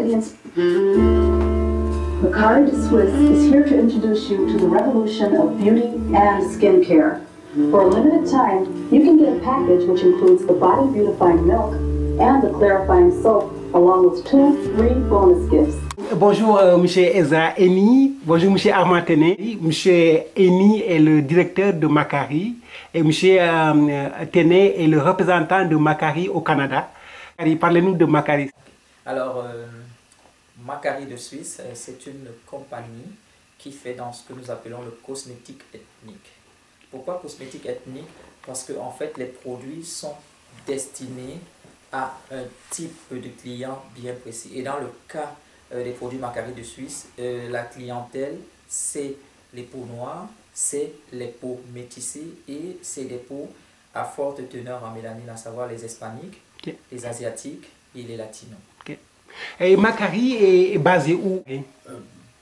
ingredients. Macari de Suisse is here to introduce you to the revolution of beauty and skincare. For a limited time, you can get a package which includes the body beautifying milk and the clarifying soap, along with 2 free bonus gifts. Bonjour, monsieur Eza Eni. Bonjour, monsieur Armand Tené. Monsieur Eni est le directeur de Macari et monsieur Tené est le représentant de Macari au Canada. Parlez-nous de Macari. Alors, Macari de Suisse, c'est une compagnie qui fait dans ce que nous appelons le cosmétique ethnique. Pourquoi cosmétique ethnique? Parce que en fait, les produits sont destinés à un type de client bien précis. Et dans le cas des produits Macari de Suisse, la clientèle, c'est les peaux noires, c'est les peaux métissées et c'est des peaux à forte teneur en mélanine, à savoir les hispaniques, les asiatiques et les latinos. Et Macari est basé où?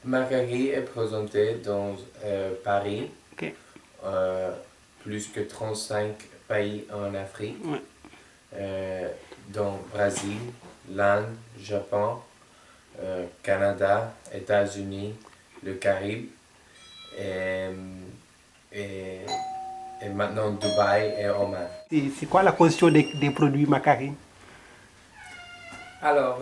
Macari est présenté dans Paris, plus que 35 pays en Afrique, dans Brésil, l'Inde, Japon, Canada, États-Unis, le Caraïbe et maintenant Dubaï et Oman. C'est quoi la position des produits Macari? Alors,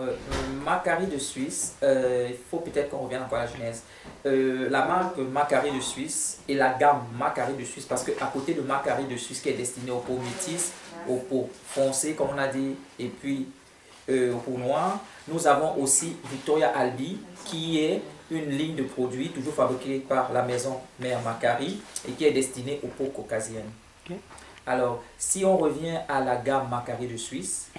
Macari de Suisse, il faut peut-être qu'on revienne encore à la genèse. La marque Macari de Suisse et la gamme Macari de Suisse, parce qu'à côté de Macari de Suisse qui est destiné aux peaux métisses, aux peaux foncées comme on a dit, et puis aux peaux noires, nous avons aussi Victoria Albi qui est une ligne de produits toujours fabriquée par la maison mère Macari et qui est destinée aux peaux caucasiennes. Alors, si on revient à la gamme Macari de Suisse,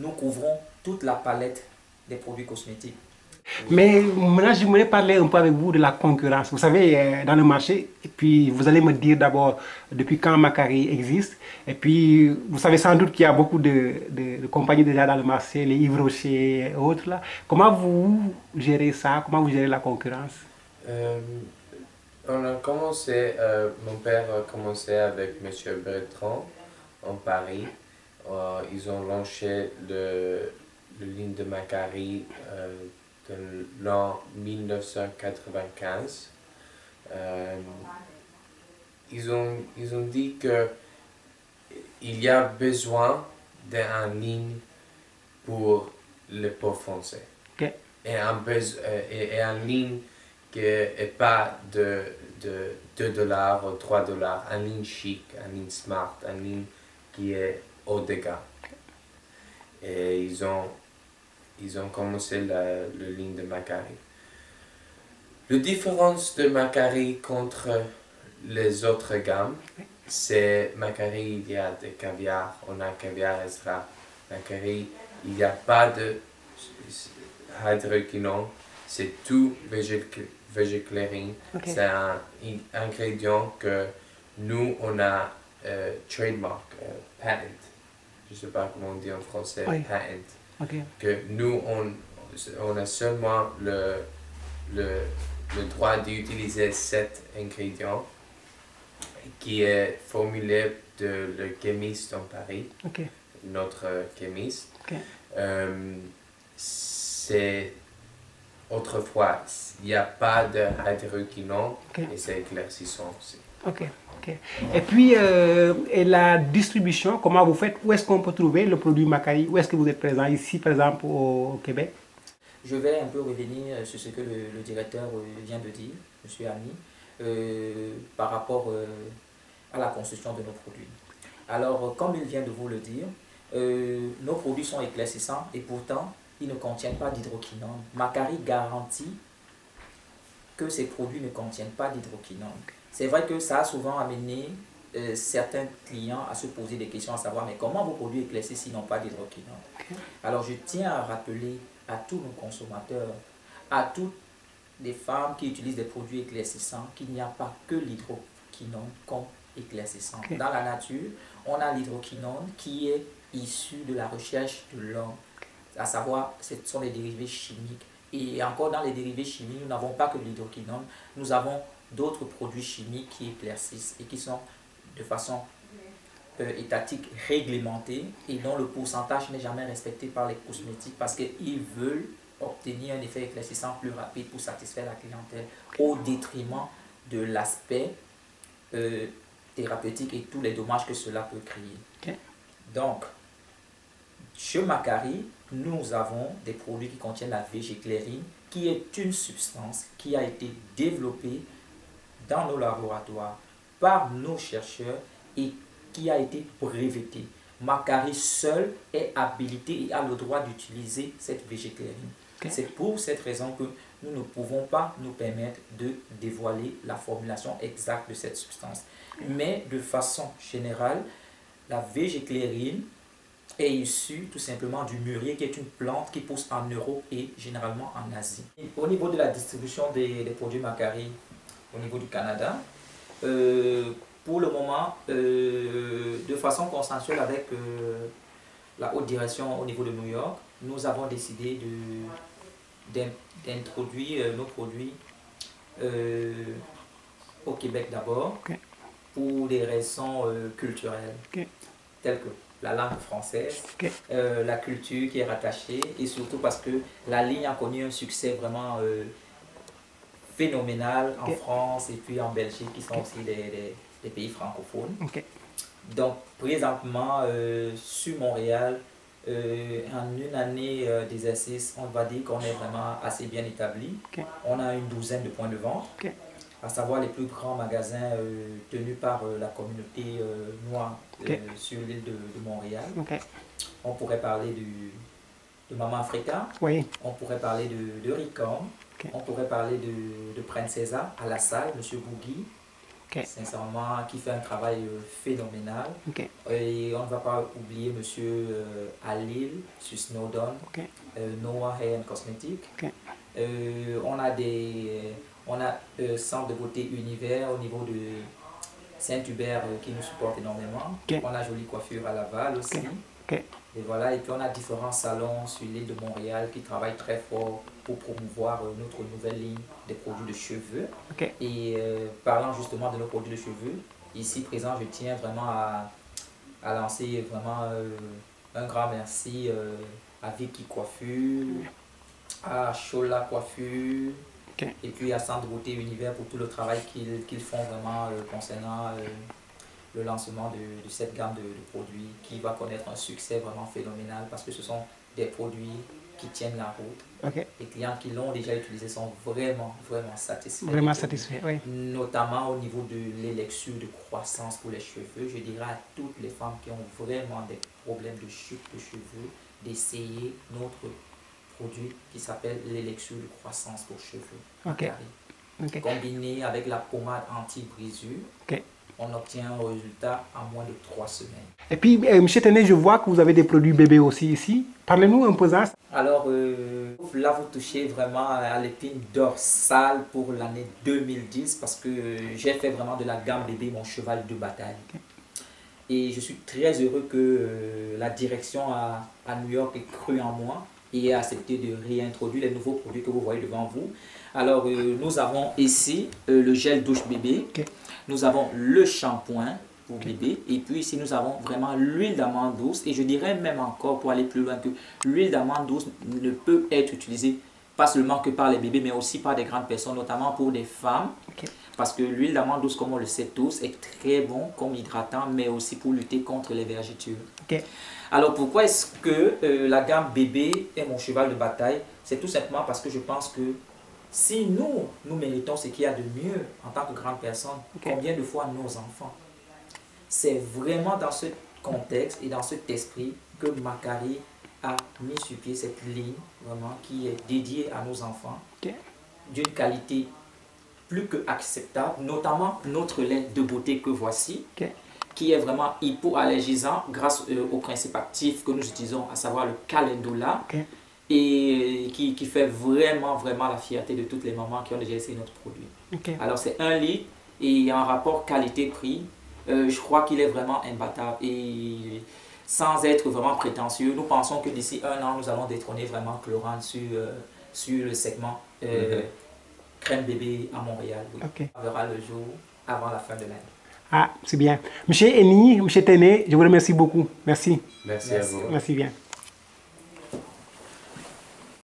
nous couvrons toute la palette des produits cosmétiques. Mais maintenant, je voulais parler un peu avec vous de la concurrence. Vous savez, dans le marché, et puis vous allez me dire d'abord depuis quand Macari existe. Et puis, vous savez sans doute qu'il y a beaucoup de compagnies déjà dans le marché, les Yves Rocher et autres. Là. Comment vous gérez ça? Comment vous gérez la concurrence? On a commencé, mon père a commencé avec M. Bertrand en Paris. Ils ont lancé le ligne de Macari dans l'an 1995. Ils ont dit qu'il y a besoin d'une ligne pour les peaux foncées. Et une ligne qui n'est pas de 2 dollars ou 3 dollars, une ligne chic, une ligne smart, une ligne qui est haut de gamme. Et ils ont commencé la ligne de Macari. La différence de Macari contre les autres gammes, c'est Macari, il y a des caviar, on a caviar extra. Macari, il n'y a pas de hydroquinone, c'est tout végéclairine. C'est un ingrédient que nous, on a trademark, patent. Je ne sais pas comment on dit en français, patent. Que nous, on a seulement le droit d'utiliser cet ingrédient qui est formulé de le chimiste en Paris, notre chimiste. C'est autrefois, il n'y a pas de hydroquinone et c'est éclaircissant aussi. Et puis, et la distribution, comment vous faites? Où est-ce qu'on peut trouver le produit Macari? Où est-ce que vous êtes présent? Ici, par exemple, au Québec? Je vais un peu revenir sur ce que le directeur vient de dire, M. Ami, par rapport à la construction de nos produits. Alors, comme il vient de vous le dire, nos produits sont éclaircissants et pourtant, ils ne contiennent pas d'hydroquinone. Macari garantit que ces produits ne contiennent pas d'hydroquinone. C'est vrai que ça a souvent amené certains clients à se poser des questions, à savoir mais comment vos produits éclaircissent s'ils n'ont pas d'hydroquinone. Alors je tiens à rappeler à tous nos consommateurs, à toutes les femmes qui utilisent des produits éclaircissants qu'il n'y a pas que l'hydroquinone comme éclaircissant. Dans la nature, on a l'hydroquinone qui est issu de la recherche de l'homme, à savoir ce sont les dérivés chimiques. Et encore dans les dérivés chimiques, nous n'avons pas que l'hydroquinone, nous avons d'autres produits chimiques qui éclaircissent et qui sont de façon étatiques réglementés et dont le pourcentage n'est jamais respecté par les cosmétiques parce qu'ils veulent obtenir un effet éclaircissant plus rapide pour satisfaire la clientèle au détriment de l'aspect thérapeutique et tous les dommages que cela peut créer. Donc, chez Macari, nous avons des produits qui contiennent la végéclérine, qui est une substance qui a été développée dans nos laboratoires par nos chercheurs et qui a été brevetée. Macari seul est habilité et a le droit d'utiliser cette végéclérine. C'est pour cette raison que nous ne pouvons pas nous permettre de dévoiler la formulation exacte de cette substance. Mais de façon générale, la végéclérine est issue tout simplement du mûrier, qui est une plante qui pousse en Europe et généralement en Asie. Au niveau de la distribution des produits Macari au niveau du Canada, pour le moment, de façon consensuelle avec la haute direction au niveau de New York, nous avons décidé d'introduire nos produits au Québec d'abord, pour des raisons culturelles, telles que la langue française, la culture qui est rattachée, et surtout parce que la ligne a connu un succès vraiment phénoménal en France et puis en Belgique, qui sont aussi des pays francophones. Donc présentement sur Montréal, en une année d'exercice, on va dire qu'on est vraiment assez bien établi. On a une douzaine de points de vente, à savoir les plus grands magasins tenus par la communauté noire sur l'île de Montréal. On pourrait parler de Maman Africa, on pourrait parler de Ricom, on pourrait parler de Princesa à la salle, M. Bougui, sincèrement, qui fait un travail phénoménal. Et on ne va pas oublier M. Alil sur Snowdon, Noah Hair and Cosmetics. On a Centre de beauté Univers au niveau de Saint-Hubert qui nous supporte énormément. On a Jolie Coiffure à Laval aussi. Et voilà, et puis on a différents salons sur l'île de Montréal qui travaillent très fort pour promouvoir notre nouvelle ligne des produits de cheveux. Et parlant justement de nos produits de cheveux, ici présent, je tiens vraiment à lancer vraiment un grand merci à Vicky Coiffure, à Chola Coiffure, et puis à Centre de beauté Univers pour tout le travail qu'ils font vraiment concernant le lancement de cette gamme de produits qui va connaître un succès vraiment phénoménal parce que ce sont des produits qui tiennent la route. Les clients qui l'ont déjà utilisé sont vraiment satisfaits. Vraiment satisfaits, oui. Notamment au niveau de l'élixir de croissance pour les cheveux. Je dirais à toutes les femmes qui ont vraiment des problèmes de chute de cheveux d'essayer notre produit qui s'appelle l'élixir de croissance pour cheveux. Combiné avec la pommade anti-brisure, on obtient un résultat en moins de 3 semaines. Et puis, M. Tenet, je vois que vous avez des produits bébés aussi ici. Parlez-nous un peu de ça. Alors, là, vous touchez vraiment à l'épine dorsale pour l'année 2010 parce que j'ai fait vraiment de la gamme bébé mon cheval de bataille. Et je suis très heureux que la direction à New York ait cru en moi et a accepté de réintroduire les nouveaux produits que vous voyez devant vous. Alors, nous avons ici le gel douche bébé. Nous avons le shampoing pour bébé. Et puis ici, nous avons vraiment l'huile d'amande douce. Et je dirais même encore, pour aller plus loin, que l'huile d'amande douce ne peut être utilisée pas seulement que par les bébés, mais aussi par des grandes personnes, notamment pour des femmes. Parce que l'huile d'amande douce, comme on le sait tous, est très bon comme hydratant, mais aussi pour lutter contre les vergetures. Alors pourquoi est-ce que la gamme bébé est mon cheval de bataille? C'est tout simplement parce que je pense que si nous méritons ce qu'il y a de mieux en tant que grandes personnes, combien de fois nos enfants? C'est vraiment dans ce contexte et dans cet esprit que Macari a mis sur pied cette ligne vraiment qui est dédiée à nos enfants, d'une qualité plus que acceptable, notamment notre lait de beauté que voici, qui est vraiment hypoallergisant grâce au principe actif que nous utilisons, à savoir le calendula, et qui fait vraiment la fierté de toutes les mamans qui ont déjà essayé notre produit. Alors c'est 1 litre et en rapport qualité-prix, je crois qu'il est vraiment imbattable. Et sans être vraiment prétentieux, nous pensons que d'ici 1 an, nous allons détrôner vraiment Chlorane sur le segment crème bébé à Montréal. On verra le jour avant la fin de l'année. Ah, c'est bien. Monsieur Eni, Monsieur Téné, je vous remercie beaucoup. Merci. Merci à vous. Merci bien.